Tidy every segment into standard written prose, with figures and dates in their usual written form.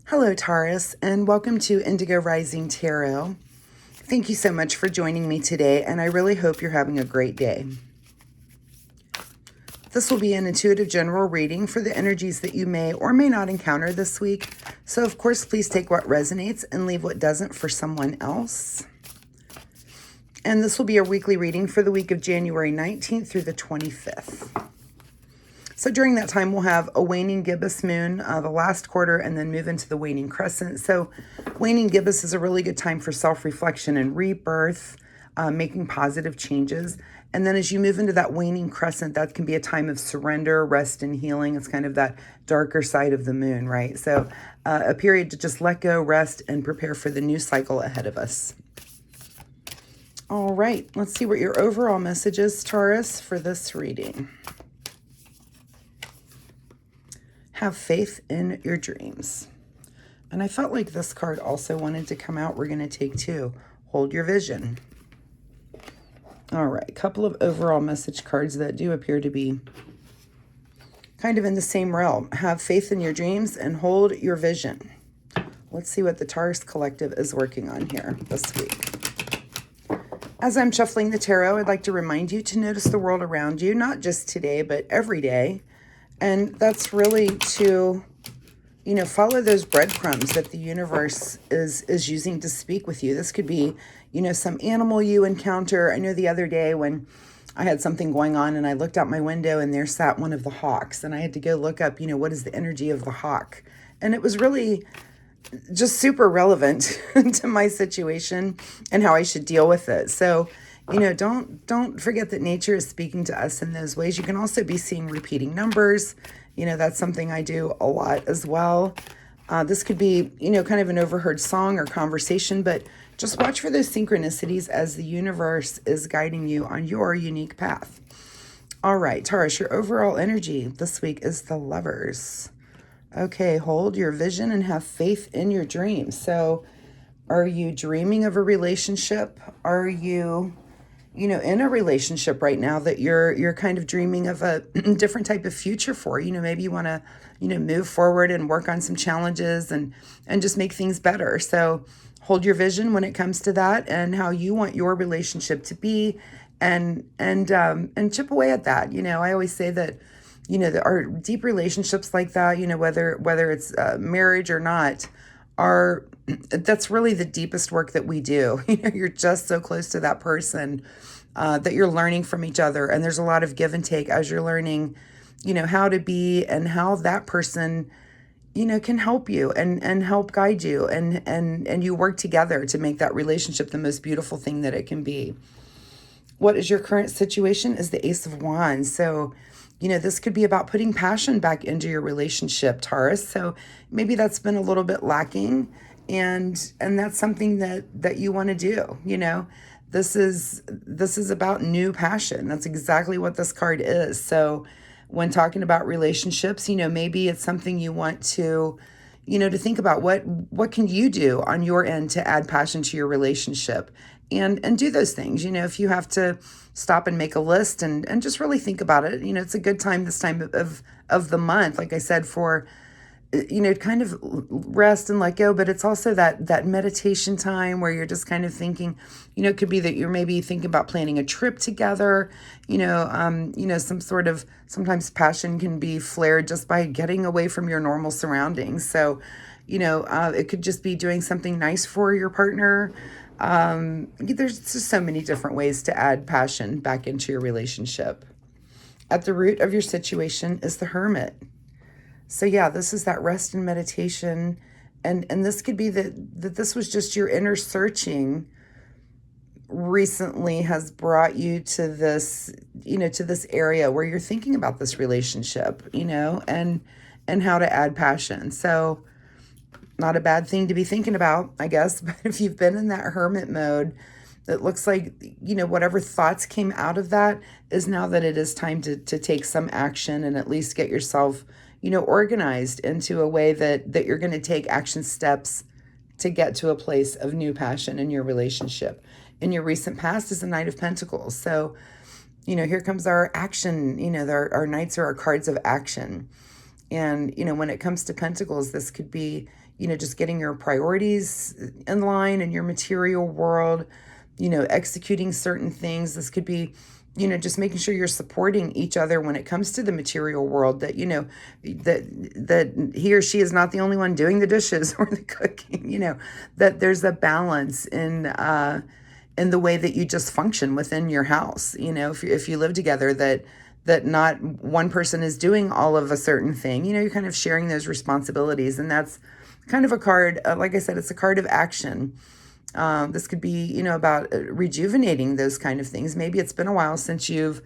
Hello, Taurus, and welcome to Indigo Rising Tarot. Thank you so much for joining me today, and I really hope you're having a great day. This will be an intuitive general reading for the energies that you may or may not encounter this week. So, of course, please take what resonates and leave what doesn't for someone else. And this will be a weekly reading for the week of January 19th through the 25th. So during that time, we'll have a waning gibbous moon, the last quarter, and then move into the waning crescent. So waning gibbous is a really good time for self-reflection and rebirth, making positive changes. And then as you move into that waning crescent, that can be a time of surrender, rest, and healing. It's kind of that darker side of the moon, right? So a period to just let go, rest, and prepare for the new cycle ahead of us. All right, let's see what your overall message is, Taurus, for this reading. Have faith in your dreams. And I felt like this card also wanted to come out. We're going to take two. Hold your vision. All right, a couple of overall message cards that do appear to be kind of in the same realm. Have faith in your dreams and hold your vision. Let's see what the Taurus Collective is working on here this week. As I'm shuffling the tarot, I'd like to remind you to notice the world around you, not just today, but every day. And that's really to, follow those breadcrumbs that the universe is using to speak with you. This could be, some animal you encounter. I know the other day when I had something going on and I looked out my window and there sat one of the hawks. And I had to go look up, what is the energy of the hawk? And it was really just super relevant to my situation and how I should deal with it. So, don't forget that nature is speaking to us in those ways. You can also be seeing repeating numbers. That's something I do a lot as well. This could be, kind of an overheard song or conversation, but just watch for those synchronicities as the universe is guiding you on your unique path. All right, Taurus, your overall energy this week is the Lovers. Okay, hold your vision and have faith in your dreams. So are you dreaming of a relationship? Are you in a relationship right now that you're kind of dreaming of a different type of future for? Maybe you want to, move forward and work on some challenges and just make things better. So hold your vision when it comes to that and how you want your relationship to be, and chip away at that. I always say that, our deep relationships like that, whether it's marriage or not, that's really the deepest work that we do. You're just so close to that person that you're learning from each other. And there's a lot of give and take as you're learning, how to be and how that person, can help you and help guide you. And you work together to make that relationship the most beautiful thing that it can be. What is your current situation is the Ace of Wands. So, this could be about putting passion back into your relationship, Taurus. So maybe that's been a little bit lacking, and that's something that you want to do. This is about new passion. That's exactly what this card is. So when talking about relationships, maybe it's something you want to, to think about what can you do on your end to add passion to your relationship, and do those things. If you have to stop and make a list and just really think about it, it's a good time this time of the month, like I said, for, kind of rest and let go. But it's also that meditation time where you're just kind of thinking, it could be that you're maybe thinking about planning a trip together, some sort of, sometimes passion can be flared just by getting away from your normal surroundings. So, it could just be doing something nice for your partner. There's just so many different ways to add passion back into your relationship. At the root of your situation is the Hermit. So yeah, this is that rest and meditation. And this could be that this was just your inner searching recently has brought you to this, to this area where you're thinking about this relationship, and how to add passion. So not a bad thing to be thinking about, I guess. But if you've been in that hermit mode, it looks like, whatever thoughts came out of that is now that it is time to take some action and at least get yourself, organized into a way that you're going to take action steps to get to a place of new passion in your relationship. In your recent past is the Knight of Pentacles. So, here comes our action. Our knights are our cards of action. And, when it comes to Pentacles, this could be, just getting your priorities in line in your material world, executing certain things. This could be, just making sure you're supporting each other when it comes to the material world, that, that he or she is not the only one doing the dishes or the cooking, that there's a balance in the way that you just function within your house. If you live together, that not one person is doing all of a certain thing, you're kind of sharing those responsibilities. And that's kind of a card, like I said, it's a card of action. This could be, about rejuvenating those kind of things. Maybe it's been a while since you've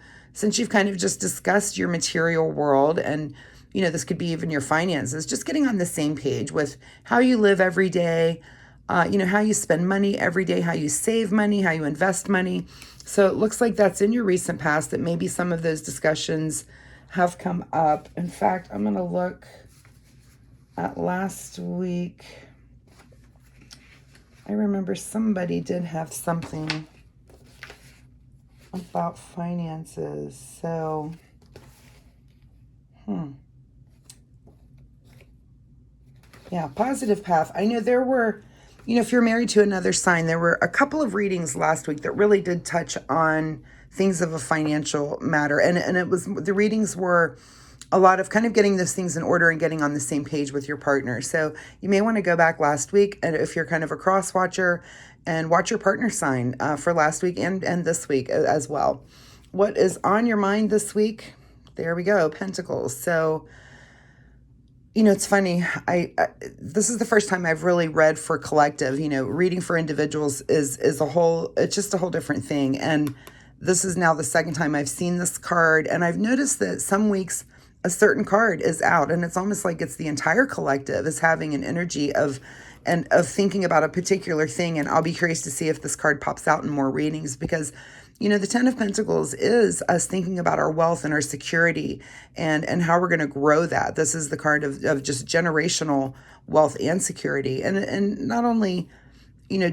kind of just discussed your material world, and, this could be even your finances, just getting on the same page with how you live every day, how you spend money every day, how you save money, how you invest money. So it looks like that's in your recent past, that maybe some of those discussions have come up. In fact, I'm going to look at last week. I remember somebody did have something about finances. So, yeah, positive path. I know there were, if you're married to another sign, there were a couple of readings last week that really did touch on things of a financial matter. And it was, the readings were a lot of kind of getting those things in order and getting on the same page with your partner. So you may want to go back last week, and if you're kind of a cross watcher, and watch your partner sign for last week and this week as well. What is on your mind this week? There we go, Pentacles. So, it's funny. I this is the first time I've really read for collective. Reading for individuals is it's just a whole different thing. And this is now the second time I've seen this card, and I've noticed that some weeks a certain card is out, and it's almost like it's the entire collective is having an energy of thinking about a particular thing. And I'll be curious to see if this card pops out in more readings, because the Ten of Pentacles is us thinking about our wealth and our security, and how we're going to grow that. This is the card of just generational wealth and security, and not only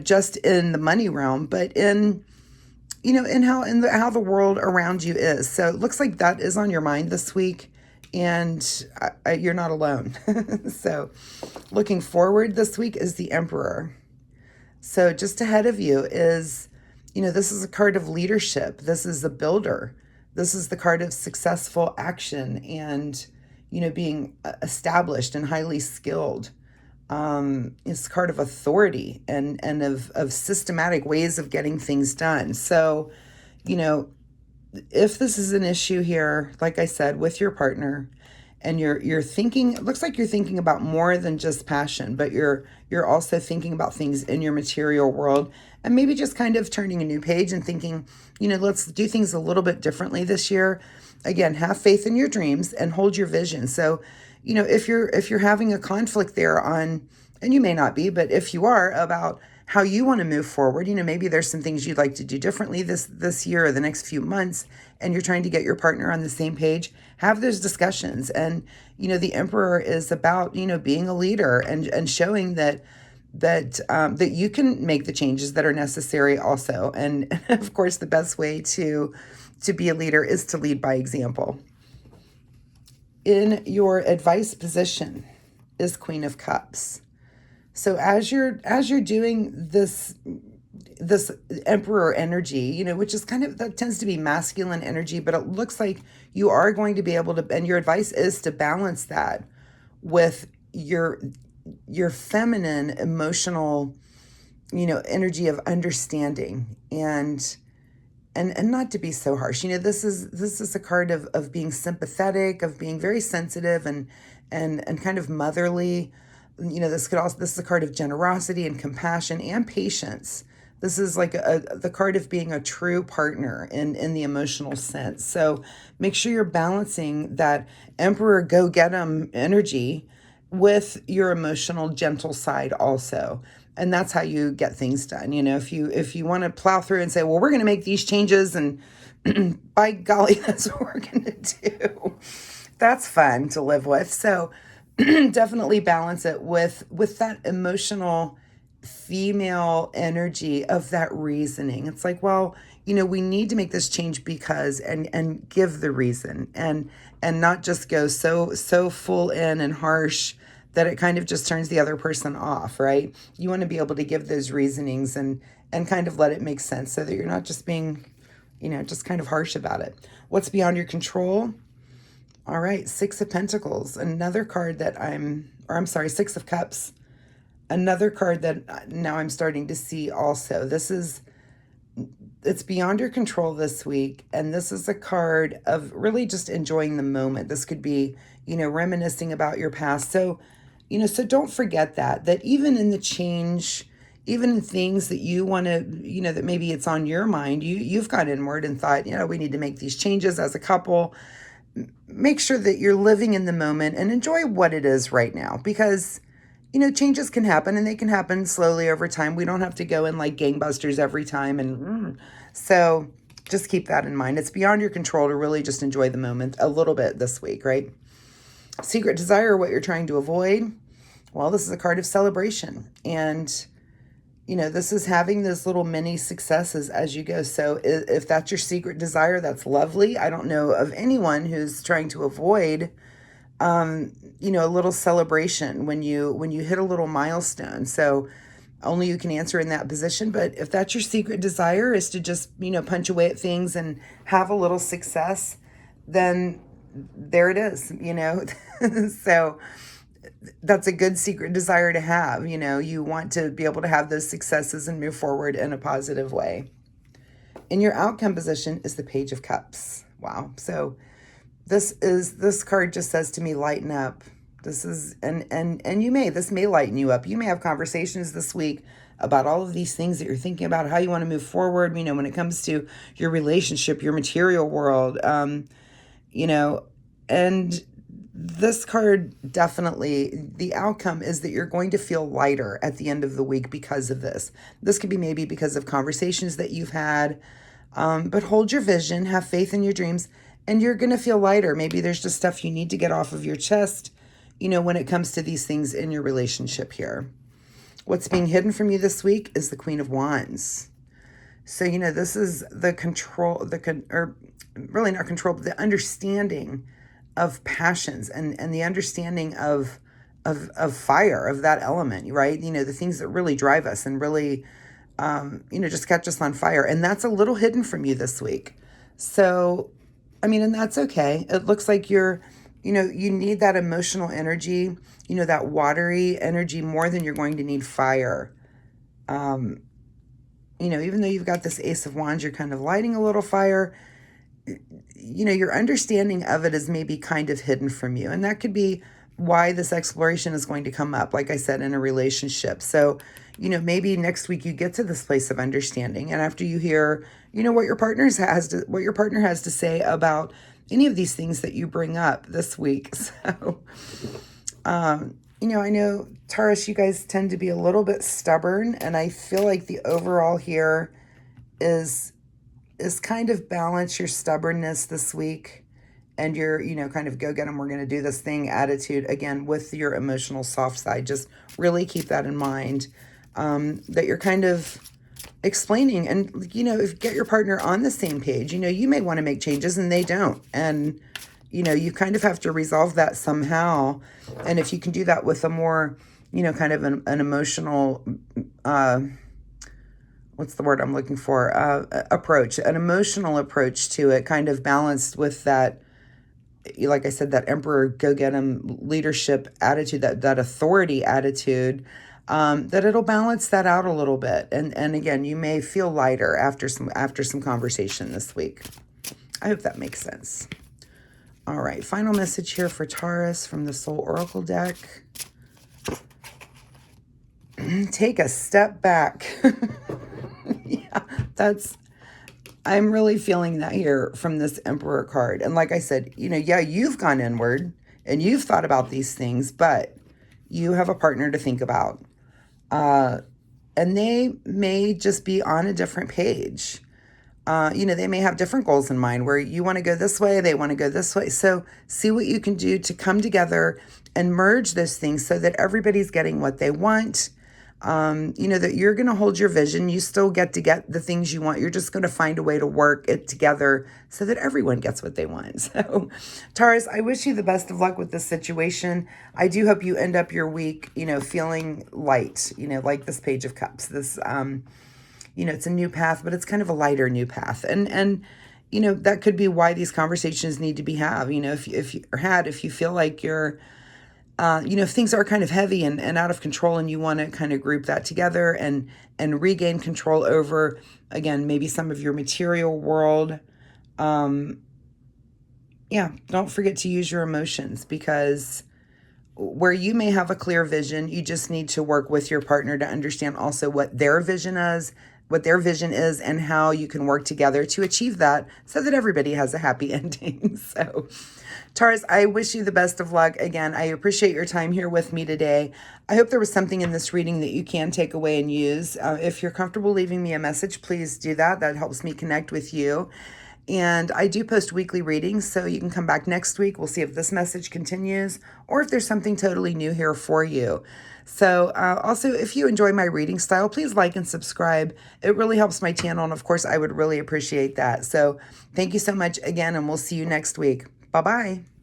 just in the money realm, but in how the world around you is. So it looks like that is on your mind this week, and you're not alone. So looking forward this week is the Emperor. So just ahead of you is, this is a card of leadership. This is a builder. This is the card of successful action and, being established and highly skilled. It's a card of authority and of systematic ways of getting things done. So, if this is an issue here, like I said, with your partner, and you're thinking, it looks like you're thinking about more than just passion, but you're also thinking about things in your material world, and maybe just kind of turning a new page and thinking, let's do things a little bit differently this year. Again, have faith in your dreams and hold your vision. So, if you're having a conflict there on, and you may not be, but if you are, about how you want to move forward, maybe there's some things you'd like to do differently this year or the next few months, and you're trying to get your partner on the same page, have those discussions. And, the Emperor is about, being a leader and showing that you can make the changes that are necessary also. And of course, the best way to be a leader is to lead by example. In your advice position is Queen of Cups. So as you're doing this Emperor energy, which is that tends to be masculine energy, but it looks like you are going to be able to, and your advice is to balance that with your feminine emotional, energy of understanding and not to be so harsh. This is a card of being sympathetic, of being very sensitive and kind of motherly. This is a card of generosity and compassion and patience. This is like the card of being a true partner in the emotional sense. So make sure you're balancing that Emperor go get 'em energy with your emotional gentle side also. And that's how you get things done. If you want to plow through and say, well, we're going to make these changes, and by golly, that's what we're going to do. That's fun to live with. So definitely balance it with that emotional female energy of that reasoning. It's like, well, we need to make this change because, and give the reason, and not just go so full in and harsh that it kind of just turns the other person off, right? You want to be able to give those reasonings and kind of let it make sense so that you're not just being, just kind of harsh about it. What's beyond your control? All right, Six of Pentacles, another card that Six of Cups, another card that now I'm starting to see also. It's beyond your control this week, and this is a card of really just enjoying the moment. This could be, reminiscing about your past. So, so don't forget that even in the change, even in things that you want to, that maybe it's on your mind, you've gone inward and thought, we need to make these changes as a couple. Make sure that you're living in the moment and enjoy what it is right now, because changes can happen, and they can happen slowly over time. We don't have to go in like gangbusters every time. And so just keep that in mind. It's beyond your control to really just enjoy the moment a little bit this week, right? Secret desire, what you're trying to avoid. Well, this is a card of celebration. And, this is having those little mini successes as you go. So if that's your secret desire, that's lovely. I don't know of anyone who's trying to avoid a little celebration when you hit a little milestone. So only you can answer in that position. But if that's your secret desire, is to just, punch away at things and have a little success, then there it is, So that's a good secret desire to have. You want to be able to have those successes and move forward in a positive way. In your outcome position is the Page of Cups. Wow. So this card just says to me, lighten up. This is, and this may lighten you up. You may have conversations this week about all of these things that you're thinking about, how you want to move forward, when it comes to your relationship, your material world, and this card definitely, the outcome is that you're going to feel lighter at the end of the week because of this. This could be maybe because of conversations that you've had, but hold your vision, have faith in your dreams, and you're going to feel lighter. Maybe there's just stuff you need to get off of your chest, when it comes to these things in your relationship here. What's being hidden from you this week is the Queen of Wands. So, this is the control, or really not control, but the understanding of passions and the understanding of fire, of that element, right? The things that really drive us and really, just catch us on fire. And that's a little hidden from you this week. So, and that's okay. It looks like you're, you need that emotional energy, that watery energy more than you're going to need fire. Even though you've got this Ace of Wands, you're kind of lighting a little fire. Your understanding of it is maybe kind of hidden from you. And that could be why this exploration is going to come up, like I said, in a relationship. So, maybe next week you get to this place of understanding. And after you hear, what your partner has to say about any of these things that you bring up this week. So, I know, Taurus, you guys tend to be a little bit stubborn. And I feel like the overall here is kind of balance your stubbornness this week and your, kind of go get them, we're going to do this thing attitude, again, with your emotional soft side. Just really keep that in mind, that you're kind of explaining and, if get your partner on the same page. You may want to make changes and they don't. And, you kind of have to resolve that somehow. And if you can do that with a more, kind of an emotional, what's the word I'm looking for? Approach, an emotional approach to it, kind of balanced with that, like I said, that emperor go get him leadership attitude, that authority attitude, that it'll balance that out a little bit. And again, you may feel lighter after some conversation this week. I hope that makes sense. All right, final message here for Taurus from the Soul Oracle deck. Take a step back. Yeah, I'm really feeling that here from this Emperor card. And like I said, you've gone inward and you've thought about these things, but you have a partner to think about. And they may just be on a different page. They may have different goals in mind where you want to go this way, they want to go this way. So see what you can do to come together and merge those things so that everybody's getting what they want. you know, that you're going to hold your vision. You still get to get the things you want. You're just going to find a way to work it together so that everyone gets what they want. So, Taurus, I wish you the best of luck with this situation. I do hope you end up your week, you know, feeling light, you know, like this Page of Cups. This, you know, it's a new path, but it's kind of a lighter new path. And you know, that could be why these conversations need to be had. You know, if you feel like you're, you know, if things are kind of heavy and out of control and you want to kind of group that together and regain control over, again, maybe some of your material world. Yeah, don't forget to use your emotions, because where you may have a clear vision, you just need to work with your partner to understand also what their vision is, and how you can work together to achieve that so that everybody has a happy ending. So, Taurus, I wish you the best of luck. Again, I appreciate your time here with me today. I hope there was something in this reading that you can take away and use. If you're comfortable leaving me a message, please do that. That helps me connect with you. And I do post weekly readings, so you can come back next week. We'll see if this message continues or if there's something totally new here for you. So also, if you enjoy my reading style, please like and subscribe. It really helps my channel, and of course, I would really appreciate that. So thank you so much again, and we'll see you next week. Bye-bye.